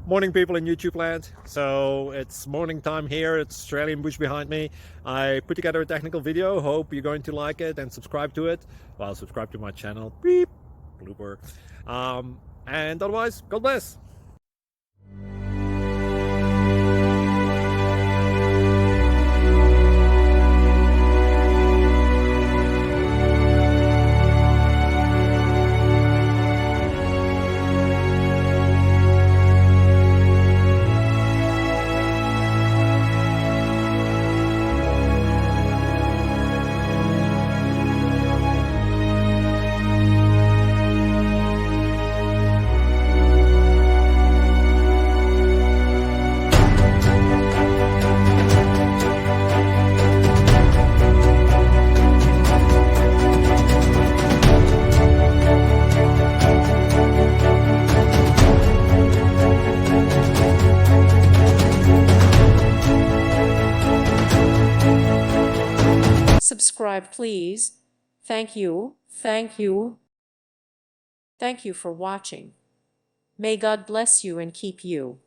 Morning, people in YouTube land. So it's morning time here. It's Australian bush behind me. I put together a technical video. Hope you're going to like it and subscribe to it. Well, subscribe to my channel. Beep, blooper. And otherwise, God bless. Subscribe, please. Thank you. Thank you. Thank you for watching. May God bless you and keep you.